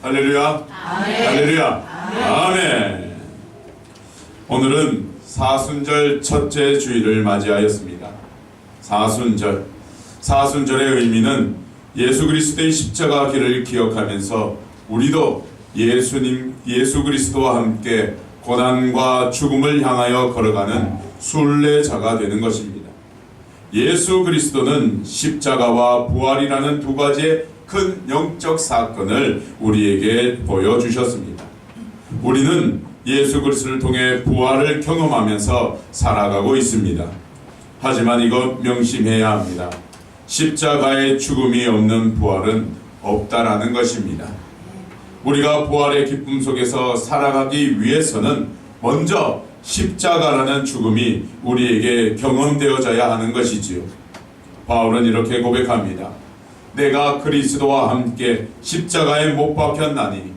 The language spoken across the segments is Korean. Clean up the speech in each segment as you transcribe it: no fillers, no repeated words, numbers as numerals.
할렐루야. 아멘. 할렐루야. 아멘. 오늘은 사순절 첫째 주일을 맞이하였습니다. 사순절의 의미는 예수 그리스도의 십자가 길을 기억하면서 우리도 예수 그리스도와 함께 고난과 죽음을 향하여 걸어가는 순례자가 되는 것입니다. 예수 그리스도는 십자가와 부활이라는 두 가지의 큰 영적 사건을 우리에게 보여주셨습니다. 우리는 예수 그리스도를 통해 부활을 경험하면서 살아가고 있습니다. 하지만 이거 명심해야 합니다. 십자가의 죽음이 없는 부활은 없다라는 것입니다. 우리가 부활의 기쁨 속에서 살아가기 위해서는 먼저 십자가라는 죽음이 우리에게 경험되어져야 하는 것이지요. 바울은 이렇게 고백합니다. 내가 그리스도와 함께 십자가에 못 박혔나니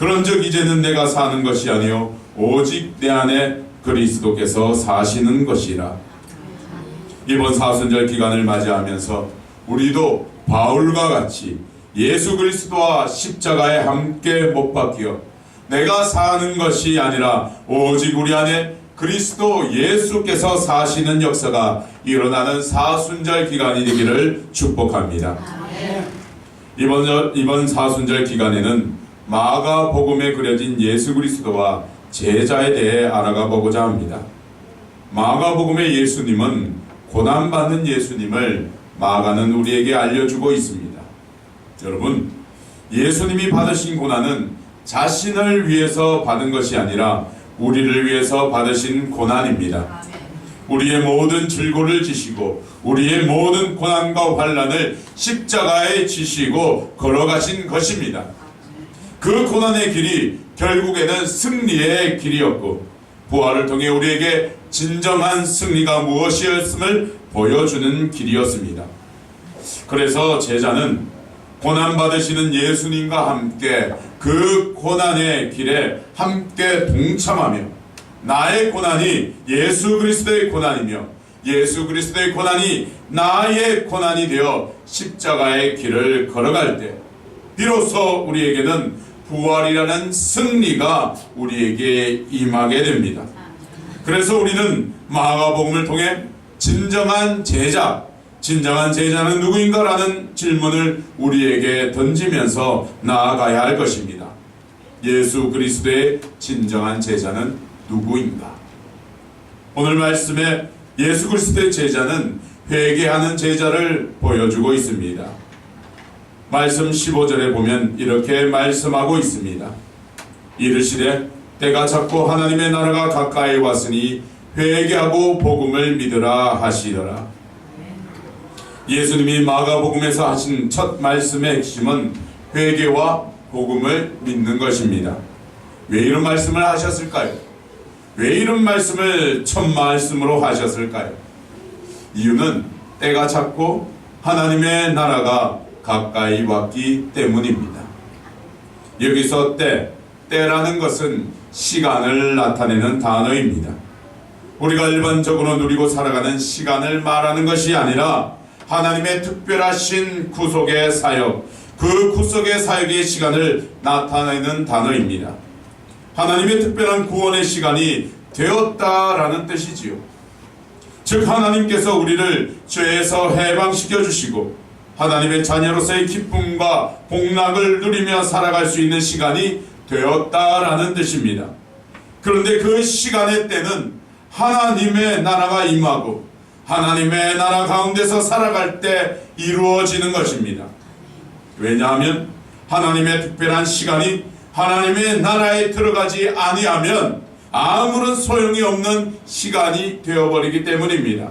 그런즉 이제는 내가 사는 것이 아니요 오직 내 안에 그리스도께서 사시는 것이라. 이번 사순절 기간을 맞이하면서 우리도 바울과 같이 예수 그리스도와 십자가에 함께 못 박혀 내가 사는 것이 아니라 오직 우리 안에 그리스도 예수께서 사시는 역사가 일어나는 사순절 기간이 되기를 축복합니다. 이번 사순절 기간에는 마가복음에 그려진 예수 그리스도와 제자에 대해 알아가 보고자 합니다. 마가복음의 예수님은 고난받는 예수님을 마가는 우리에게 알려주고 있습니다. 여러분, 예수님이 받으신 고난은 자신을 위해서 받은 것이 아니라 우리를 위해서 받으신 고난입니다. 우리의 모든 질고를 지시고 우리의 모든 고난과 환난을 십자가에 지시고 걸어가신 것입니다. 그 고난의 길이 결국에는 승리의 길이었고 부활을 통해 우리에게 진정한 승리가 무엇이었음을 보여주는 길이었습니다. 그래서 제자는 고난받으시는 예수님과 함께 그 고난의 길에 함께 동참하며 나의 고난이 예수 그리스도의 고난이며 예수 그리스도의 고난이 나의 고난이 되어 십자가의 길을 걸어갈 때 비로소 우리에게는 부활이라는 승리가 우리에게 임하게 됩니다. 그래서 우리는 마가복음을 통해 진정한 제자는 누구인가? 라는 질문을 우리에게 던지면서 나아가야 할 것입니다. 예수 그리스도의 진정한 제자는 누구인가? 오늘 말씀에 예수 그리스도의 제자는 회개하는 제자를 보여주고 있습니다. 말씀 15절에 보면 이렇게 말씀하고 있습니다. 이르시되 때가 찼고 하나님의 나라가 가까이 왔으니 회개하고 복음을 믿으라 하시더라. 예수님이 마가복음에서 하신 첫 말씀의 핵심은 회개와 복음을 믿는 것입니다. 왜 이런 말씀을 하셨을까요? 왜 이런 말씀을 첫 말씀으로 하셨을까요? 이유는 때가 찼고 하나님의 나라가 가까이 왔기 때문입니다. 여기서 때라는 것은 시간을 나타내는 단어입니다. 우리가 일반적으로 누리고 살아가는 시간을 말하는 것이 아니라 하나님의 특별하신 구속의 사역, 그 구속의 사역의 시간을 나타내는 단어입니다. 하나님의 특별한 구원의 시간이 되었다라는 뜻이지요. 즉 하나님께서 우리를 죄에서 해방시켜 주시고 하나님의 자녀로서의 기쁨과 복락을 누리며 살아갈 수 있는 시간이 되었다라는 뜻입니다. 그런데 그 시간의 때는 하나님의 나라가 임하고 하나님의 나라 가운데서 살아갈 때 이루어지는 것입니다. 왜냐하면 하나님의 특별한 시간이 하나님의 나라에 들어가지 아니하면 아무런 소용이 없는 시간이 되어버리기 때문입니다.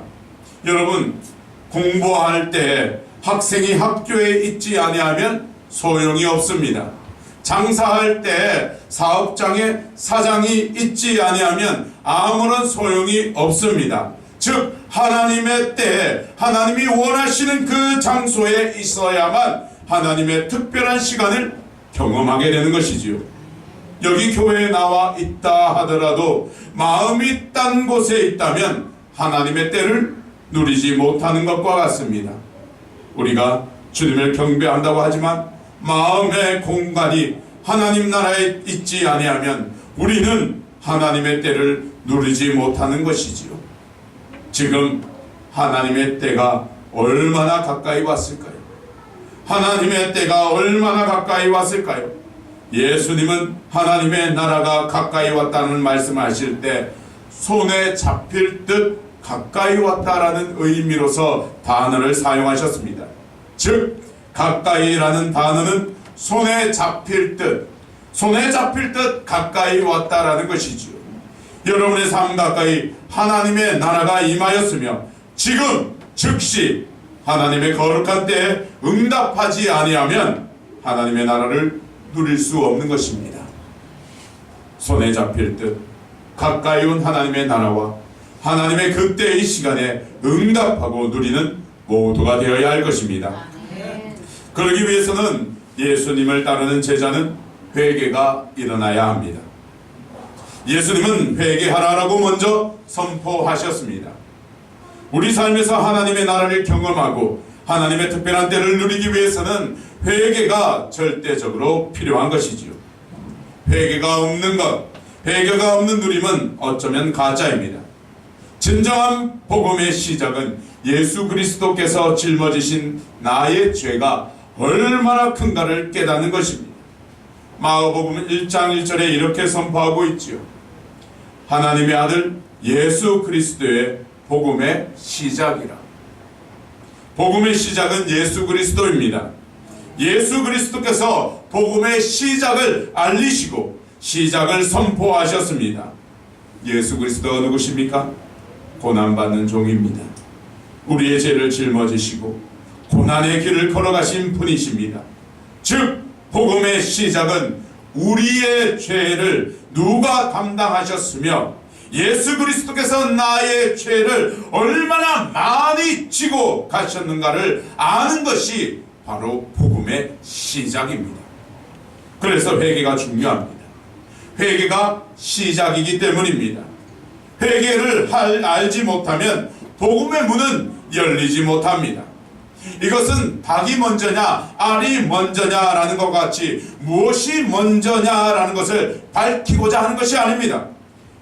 여러분, 공부할 때 학생이 학교에 있지 아니하면 소용이 없습니다. 장사할 때 사업장에 사장이 있지 아니하면 아무런 소용이 없습니다. 즉 하나님의 때에 하나님이 원하시는 그 장소에 있어야만 하나님의 특별한 시간을 경험하게 되는 것이지요. 여기 교회에 나와 있다 하더라도 마음이 딴 곳에 있다면 하나님의 때를 누리지 못하는 것과 같습니다. 우리가 주님을 경배한다고 하지만 마음의 공간이 하나님 나라에 있지 아니하면 우리는 하나님의 때를 누리지 못하는 것이지요. 지금 하나님의 때가 얼마나 가까이 왔을까요? 하나님의 때가 얼마나 가까이 왔을까요? 예수님은 하나님의 나라가 가까이 왔다는 말씀하실 때 손에 잡힐 듯 가까이 왔다라는 의미로서 단어를 사용하셨습니다. 즉 가까이라는 단어는 손에 잡힐 듯 가까이 왔다라는 것이지요. 여러분의 삶 가까이 하나님의 나라가 임하였으며 지금 즉시 하나님의 거룩한 때에 응답하지 아니하면 하나님의 나라를 누릴 수 없는 것입니다. 손에 잡힐 듯 가까이 온 하나님의 나라와 하나님의 그때의 시간에 응답하고 누리는 모두가 되어야 할 것입니다. 그러기 위해서는 예수님을 따르는 제자는 회개가 일어나야 합니다. 예수님은 회개하라라고 먼저 선포하셨습니다. 우리 삶에서 하나님의 나라를 경험하고 하나님의 특별한 때를 누리기 위해서는 회개가 절대적으로 필요한 것이지요. 회개가 없는 것, 회개가 없는 누림은 어쩌면 가짜입니다. 진정한 복음의 시작은 예수 그리스도께서 짊어지신 나의 죄가 얼마나 큰가를 깨닫는 것입니다. 마가복음 1장 1절에 이렇게 선포하고 있지요. 하나님의 아들 예수 그리스도의 복음의 시작이라. 복음의 시작은 예수 그리스도입니다. 예수 그리스도께서 복음의 시작을 알리시고 시작을 선포하셨습니다. 예수 그리스도가 누구십니까? 고난받는 종입니다. 우리의 죄를 짊어지시고 고난의 길을 걸어가신 분이십니다. 즉 복음의 시작은 우리의 죄를 누가 담당하셨으며 예수 그리스도께서 나의 죄를 얼마나 많이 지고 가셨는가를 아는 것이 바로 복음의 시작입니다. 그래서 회개가 중요합니다. 회개가 시작이기 때문입니다. 회개를 알지 못하면 복음의 문은 열리지 못합니다. 이것은 닭이 먼저냐 알이 먼저냐라는 것 같이 무엇이 먼저냐라는 것을 밝히고자 하는 것이 아닙니다.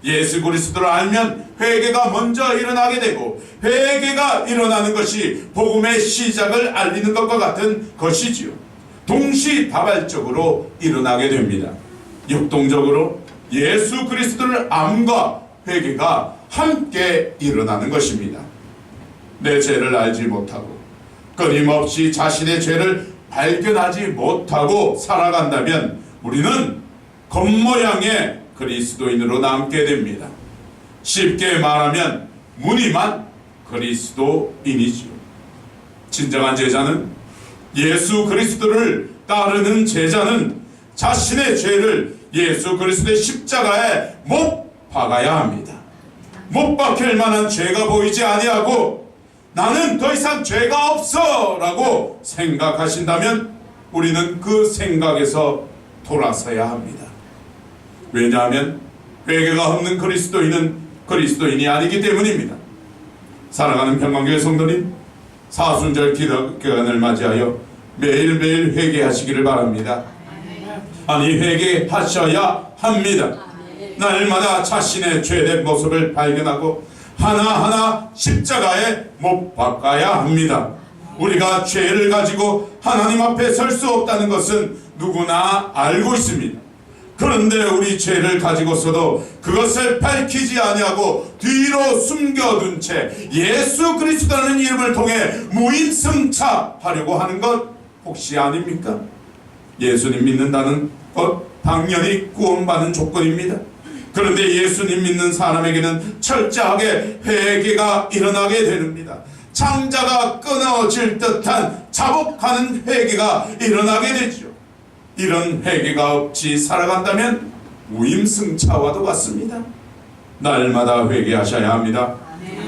예수 그리스도를 알면 회개가 먼저 일어나게 되고 회개가 일어나는 것이 복음의 시작을 알리는 것과 같은 것이지요. 동시다발적으로 일어나게 됩니다. 역동적으로 예수 그리스도를 암과 회개가 함께 일어나는 것입니다. 내 죄를 알지 못하고 끊임없이 자신의 죄를 발견하지 못하고 살아간다면 우리는 겉모양의 그리스도인으로 남게 됩니다. 쉽게 말하면 무늬만 그리스도인이지요. 진정한 제자는 예수 그리스도를 따르는 제자는 자신의 죄를 예수 그리스도의 십자가에 못 박아야 합니다. 못 박힐 만한 죄가 보이지 아니하고 나는 더 이상 죄가 없어 라고 생각하신다면 우리는 그 생각에서 돌아서야 합니다. 왜냐하면 회개가 없는 그리스도인은 그리스도인이 아니기 때문입니다. 사랑하는 평강교회 성도님, 사순절 기간을 맞이하여 매일매일 회개하시기를 바랍니다. 아니 회개하셔야 합니다. 날마다 자신의 죄된 모습을 발견하고 하나하나 십자가에 못 박아야 합니다. 우리가 죄를 가지고 하나님 앞에 설 수 없다는 것은 누구나 알고 있습니다. 그런데 우리 죄를 가지고서도 그것을 밝히지 아니하고 뒤로 숨겨둔 채 예수 그리스도라는 이름을 통해 무임승차하려고 하는 것 혹시 아닙니까? 예수님 믿는다는 것 당연히 구원받는 조건입니다. 그런데 예수님 믿는 사람에게는 철저하게 회개가 일어나게 됩니다. 창자가 끊어질 듯한 자복하는 회개가 일어나게 되죠. 이런 회개가 없이 살아간다면 무임승차와도 같습니다. 날마다 회개하셔야 합니다.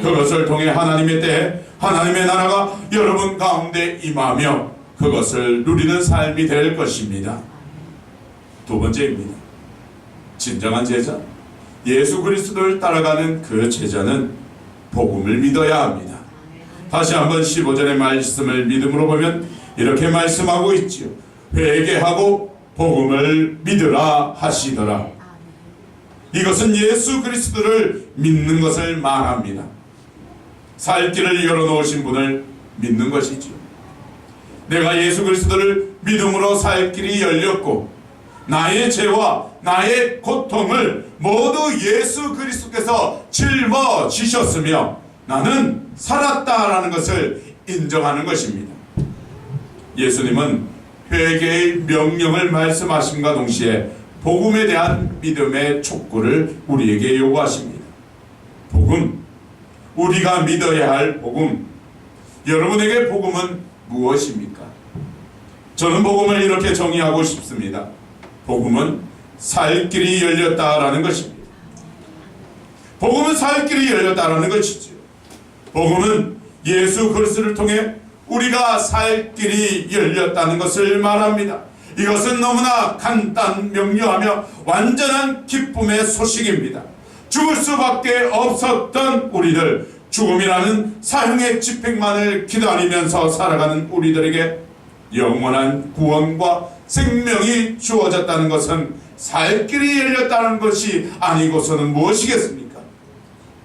그것을 통해 하나님의 때에 하나님의 나라가 여러분 가운데 임하며 그것을 누리는 삶이 될 것입니다. 두 번째입니다. 진정한 제자, 예수 그리스도를 따라가는 그 제자는 복음을 믿어야 합니다. 다시 한번 15절의 말씀을 믿음으로 보면 이렇게 말씀하고 있지요. 회개하고 복음을 믿으라 하시더라. 이것은 예수 그리스도를 믿는 것을 말합니다. 살 길을 열어놓으신 분을 믿는 것이죠. 내가 예수 그리스도를 믿음으로 살 길이 열렸고 나의 죄와 나의 고통을 모두 예수 그리스도께서 짊어지셨으며 나는 살았다라는 것을 인정하는 것입니다. 예수님은 회개의 명령을 말씀하심과 동시에 복음에 대한 믿음의 촉구를 우리에게 요구하십니다. 복음, 우리가 믿어야 할 복음. 여러분에게 복음은 무엇입니까? 저는 복음을 이렇게 정의하고 싶습니다. 복음은 살 길이 열렸다라는 것입니다. 복음은 살 길이 열렸다라는 것이죠. 복음은 예수 그리스도를 통해 우리가 살 길이 열렸다는 것을 말합니다. 이것은 너무나 간단 명료하며 완전한 기쁨의 소식입니다. 죽을 수밖에 없었던 우리들, 죽음이라는 사형의 집행만을 기다리면서 살아가는 우리들에게 영원한 구원과 생명이 주어졌다는 것은 살 길이 열렸다는 것이 아니고서는 무엇이겠습니까?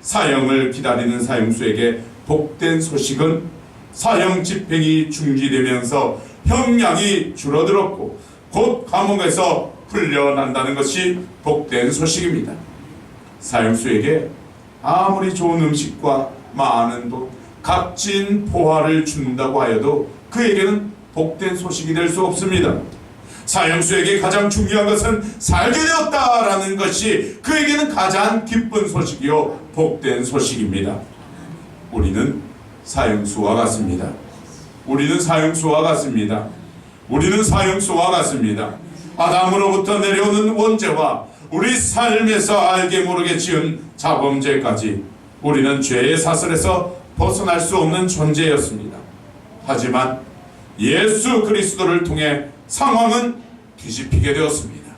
사형을 기다리는 사형수에게 복된 소식은 사형 집행이 중지되면서 형량이 줄어들었고 곧 감옥에서 풀려난다는 것이 복된 소식입니다. 사형수에게 아무리 좋은 음식과 많은 돈, 값진 포화를 준다고 하여도 그에게는 복된 소식이 될 수 없습니다. 사형수에게 가장 중요한 것은 살게 되었다라는 것이 그에게는 가장 기쁜 소식이요 복된 소식입니다. 우리는 사형수와 같습니다. 우리는 사형수와 같습니다. 우리는 사형수와 같습니다. 아담으로부터 내려오는 원죄와 우리 삶에서 알게 모르게 지은 자범죄까지 우리는 죄의 사슬에서 벗어날 수 없는 존재였습니다. 하지만 예수 그리스도를 통해 상황은 뒤집히게 되었습니다.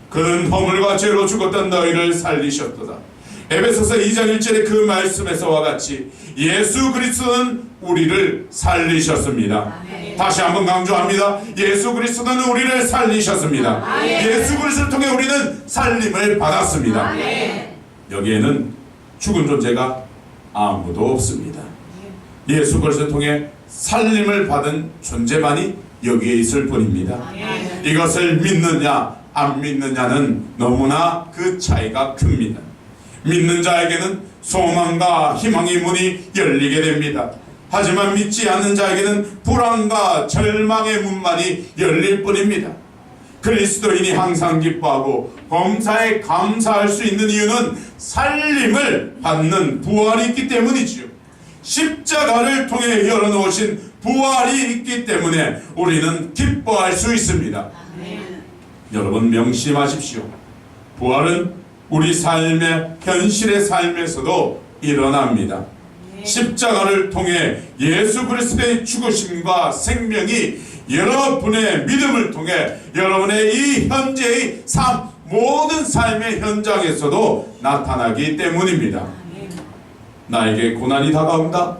그는 허물과 죄로 죽었던 너희를 살리셨도다. 에베소서 2장 1절의 그 말씀에서와 같이 예수 그리스도는 우리를 살리셨습니다. 아멘. 다시 한번 강조합니다. 예수 그리스도는 우리를 살리셨습니다. 아멘. 예수 그리스도를 통해 우리는 살림을 받았습니다. 아멘. 여기에는 죽은 존재가 아무도 없습니다. 예수 그리스도를 통해 살림을 받은 존재만이 여기에 있을 뿐입니다. 아멘. 이것을 믿느냐 안 믿느냐는 너무나 그 차이가 큽니다. 믿는 자에게는 소망과 희망의 문이 열리게 됩니다. 하지만 믿지 않는 자에게는 불안과 절망의 문만이 열릴 뿐입니다. 그리스도인이 항상 기뻐하고 범사에 감사할 수 있는 이유는 살림을 받는 부활이 있기 때문이지요. 십자가를 통해 열어놓으신 부활이 있기 때문에 우리는 기뻐할 수 있습니다. 여러분 명심하십시오. 부활은 우리 삶의 현실의 삶에서도 일어납니다. 십자가를 통해 예수 그리스도의 죽으심과 생명이 여러분의 믿음을 통해 여러분의 이 현재의 삶, 모든 삶의 현장에서도 나타나기 때문입니다. 나에게 고난이 다가온다.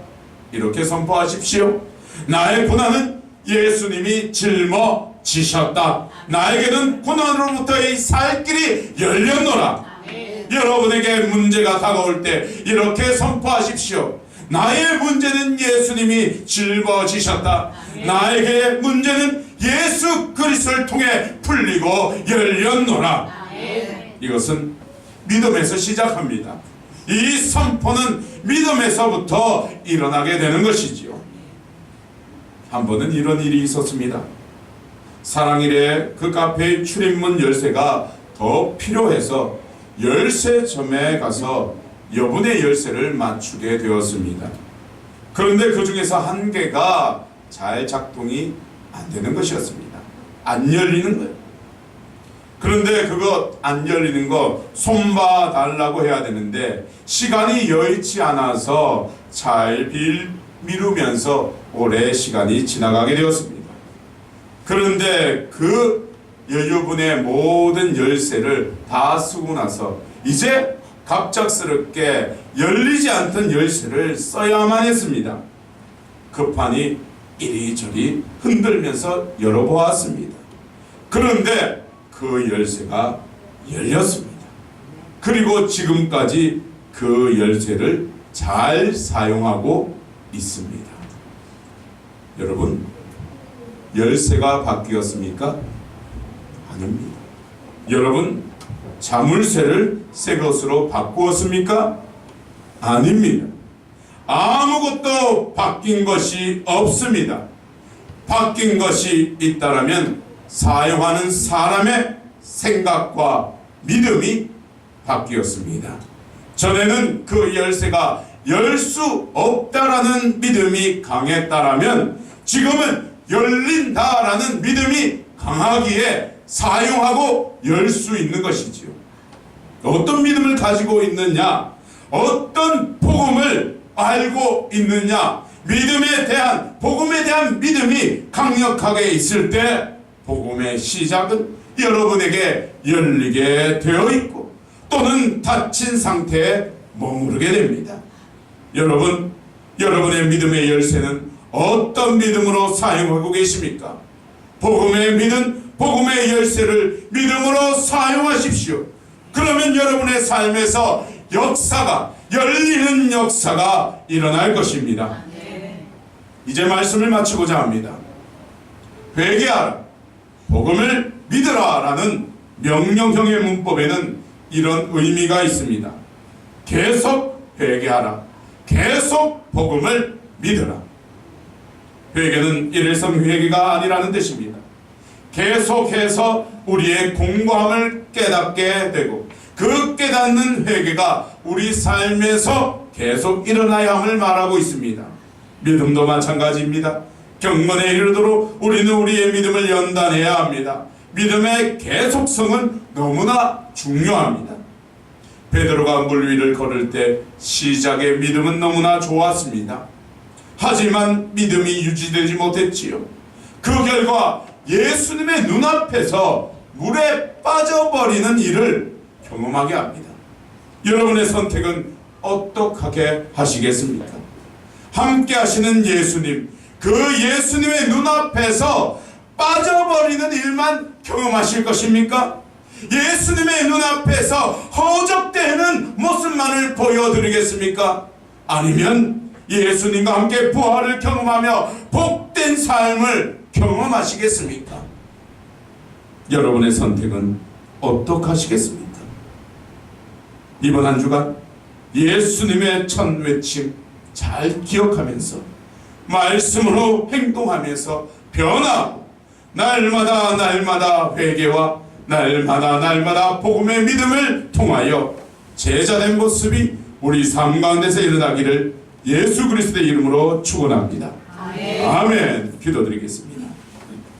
이렇게 선포하십시오. 나의 고난은 예수님이 짊어지셨다. 나에게는 고난으로부터의 살 길이 열렸노라. 여러분에게 문제가 다가올 때 이렇게 선포하십시오. 나의 문제는 예수님이 짊어지셨다. 나에게 문제는 예수 그리스도를 통해 풀리고 열렸노라. 이것은 믿음에서 시작합니다. 이 선포는 믿음에서부터 일어나게 되는 것이지요. 한 번은 이런 일이 있었습니다. 사랑일에 그 카페의 출입문 열쇠가 더 필요해서 열쇠점에 가서 여분의 열쇠를 맞추게 되었습니다. 그런데 그 중에서 한 개가 잘 작동이 안 되는 것이었습니다. 안 열리는 거예요. 그런데 그거 안 열리는 거 손봐 달라고 해야 되는데 시간이 여의치 않아서 잘 미루면서 오래 시간이 지나가게 되었습니다. 그런데 그 여유분의 모든 열쇠를 다 쓰고 나서 이제 갑작스럽게 열리지 않던 열쇠를 써야만 했습니다. 급하니 이리저리 흔들면서 열어보았습니다. 그런데 그 열쇠가 열렸습니다. 그리고 지금까지 그 열쇠를 잘 사용하고 있습니다. 여러분, 열쇠가 바뀌었습니까? 아닙니다. 여러분, 자물쇠를 새 것으로 바꾸었습니까? 아닙니다. 아무것도 바뀐 것이 없습니다. 바뀐 것이 있다라면 사용하는 사람의 생각과 믿음이 바뀌었습니다. 전에는 그 열쇠가 열 수 없다라는 믿음이 강했다라면 지금은 열린다라는 믿음이 강하기에 사용하고 열 수 있는 것이지요. 어떤 믿음을 가지고 있느냐, 어떤 복음을 알고 있느냐, 복음에 대한 믿음이 강력하게 있을 때 복음의 시작은 여러분에게 열리게 되어 있고 또는 닫힌 상태에 머무르게 됩니다. 여러분, 여러분의 믿음의 열쇠는 어떤 믿음으로 사용하고 계십니까? 복음의 믿음, 복음의 열쇠를 믿음으로 사용하십시오. 그러면 여러분의 삶에서 역사가, 열리는 역사가 일어날 것입니다. 이제 말씀을 마치고자 합니다. 회개하라, 복음을 믿으라 라는 명령형의 문법에는 이런 의미가 있습니다. 계속 회개하라, 계속 복음을 믿으라. 회개는 일회성 회개가 아니라는 뜻입니다. 계속해서 우리의 공고함을 깨닫게 되고 그 깨닫는 회개가 우리 삶에서 계속 일어나야 함을 말하고 있습니다. 믿음도 마찬가지입니다. 경건에 이르도록 우리는 우리의 믿음을 연단해야 합니다. 믿음의 계속성은 너무나 중요합니다. 베드로가 물 위를 걸을 때 시작의 믿음은 너무나 좋았습니다. 하지만 믿음이 유지되지 못했지요. 그 결과 예수님의 눈앞에서 물에 빠져버리는 일을 경험하게 합니다. 여러분의 선택은 어떻게 하시겠습니까? 함께 하시는 예수님, 그 예수님의 눈앞에서 빠져버리는 일만 경험하실 것입니까? 예수님의 눈앞에서 허접대는 모습만을 보여드리겠습니까? 아니면 예수님과 함께 부활을 경험하며 복된 삶을 경험하시겠습니까? 여러분의 선택은 어떻게 하시겠습니까? 이번 한 주간 예수님의 첫 외침 잘 기억하면서 말씀으로 행동하면서 변화하고 날마다 회개와 날마다 복음의 믿음을 통하여 제자된 모습이 우리 삶 가운데서 일어나기를 예수 그리스도의 이름으로 축원합니다. 아멘. 기도드리겠습니다.